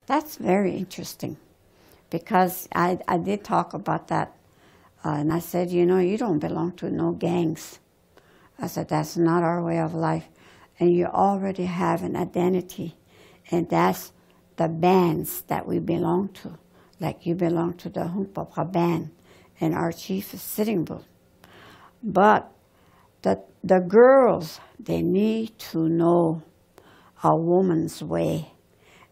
That's very interesting because I did talk about that. And I said, you know, you don't belong to no gangs. I said, that's not our way of life. And you already have an identity. And that's the bands that we belong to. Like you belong to the Hunkpapa band. And our chief is Sitting Bull. But the girls, they need to know a woman's way.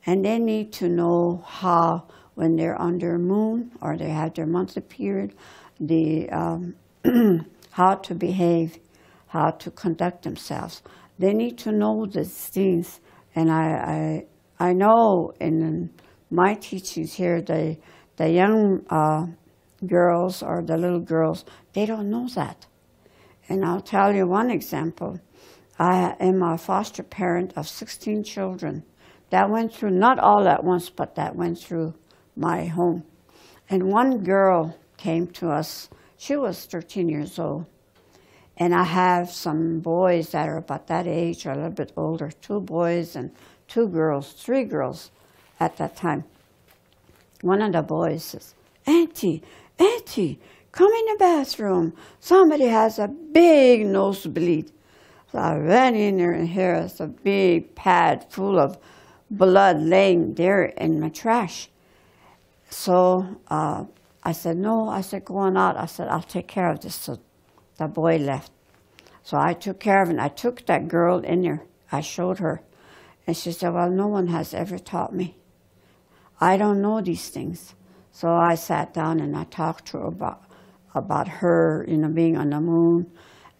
And they need to know how, when they're under moon or they have their monthly period, how to behave, how to conduct themselves. They need to know these things. And I know in my teachings here, the young girls or the little girls, they don't know that. And I'll tell you one example. I am a foster parent of 16 children. That went through, not all at once, but that went through my home. And one girl came to us. She was 13 years old. And I have some boys that are about that age or a little bit older, 2 boys and 2 girls, 3 girls at that time. One of the boys says, Auntie, come in the bathroom. Somebody has a big nosebleed. So I ran in there and here is a big pad full of blood laying there in my trash. So I said, no. I said, go on out. I said, I'll take care of this. So the boy left. So I took care of it. And I took that girl in there. I showed her. And she said, well, no one has ever taught me. I don't know these things. So I sat down and I talked to her about her, you know, being on the moon.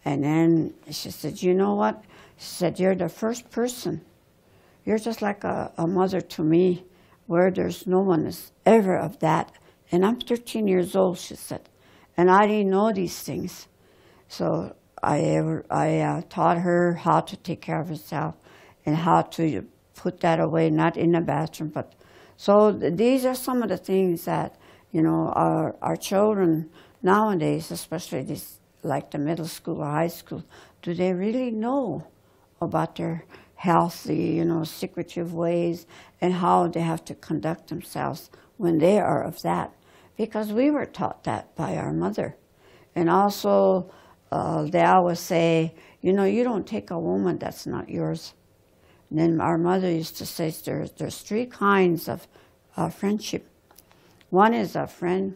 And then she said, you know what? She said, you're the first person. You're just like a mother to me, where there's no one is ever of that. And I'm 13 years old, she said, and I didn't know these things. So I taught her how to take care of herself and how to put that away, not in the bathroom. But so these are some of the things that, you know, our children nowadays, especially this, like the middle school or high school, do they really know about their healthy, you know, secretive ways and how they have to conduct themselves when they are of that? Because we were taught that by our mother. And also, they always say, you know, you don't take a woman that's not yours. And then our mother used to say there's 3 kinds of friendship. One is a friend,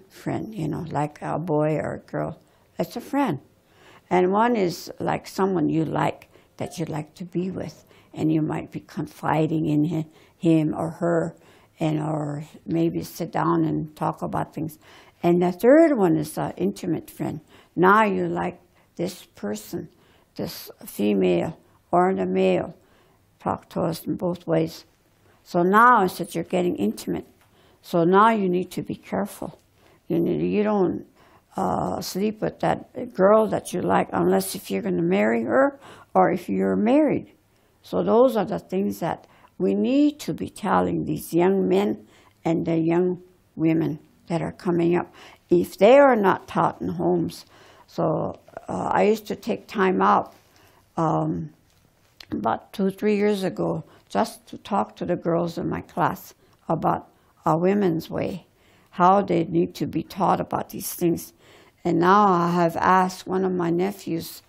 you know, like a boy or a girl. It's a friend. And one is like someone you like, that you like to be with. And you might be confiding in him or her, and or maybe sit down and talk about things. And the third one is an intimate friend. Now you like this person, this female or the male. Talk to us in both ways. So now it's that you're getting intimate. So now you need to be careful. You don't sleep with that girl that you like unless if you're going to marry her or if you're married. So those are the things that we need to be telling these young men and the young women that are coming up, if they are not taught in homes. So I used to take time out about 2-3 years ago just to talk to the girls in my class about a women's way, how they need to be taught about these things. And now I have asked one of my nephews,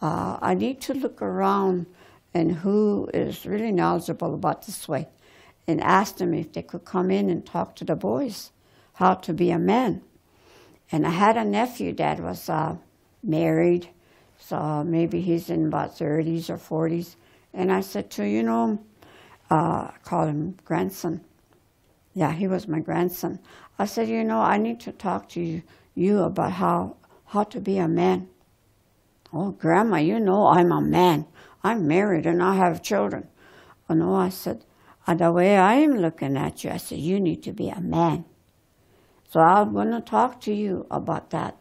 I need to look around and who is really knowledgeable about this way, and ask them if they could come in and talk to the boys how to be a man. And I had a nephew that was married, so maybe he's in about 30s or 40s. And I said to, you know, I call him grandson. Yeah, he was my grandson. I said, you know, I need to talk to you about how to be a man. Oh, Grandma, you know I'm a man. I'm married and I have children. Oh, no, I said, the way I am looking at you, I said, you need to be a man. So I'm going to talk to you about that.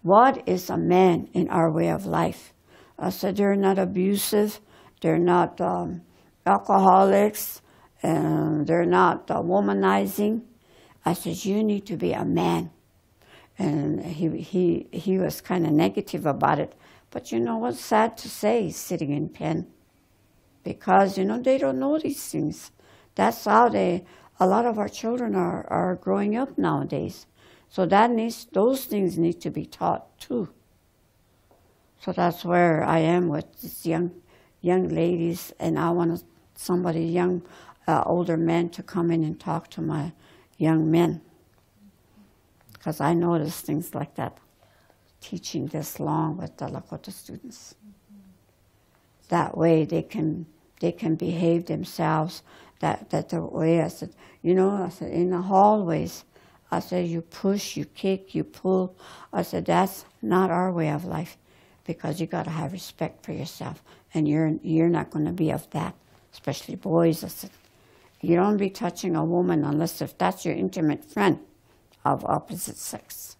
What is a man in our way of life? I said, they're not abusive. They're not alcoholics. And they're not womanizing. I said, you need to be a man. And he was kind of negative about it. But you know what's sad to say? He's sitting in pen. Because, you know, they don't know these things. That's how they a lot of our children are growing up nowadays. So those things need to be taught too. So that's where I am with these young ladies, and I want somebody older men to come in and talk to my young men, because I notice things like that, teaching this long with the Lakota students. That way they can behave themselves. That the way I said, in the hallways, I said, you push, you kick, you pull. I said, that's not our way of life, because you got to have respect for yourself, and you're not going to be of that, especially boys. I said, you don't be touching a woman unless if that's your intimate friend of opposite sex.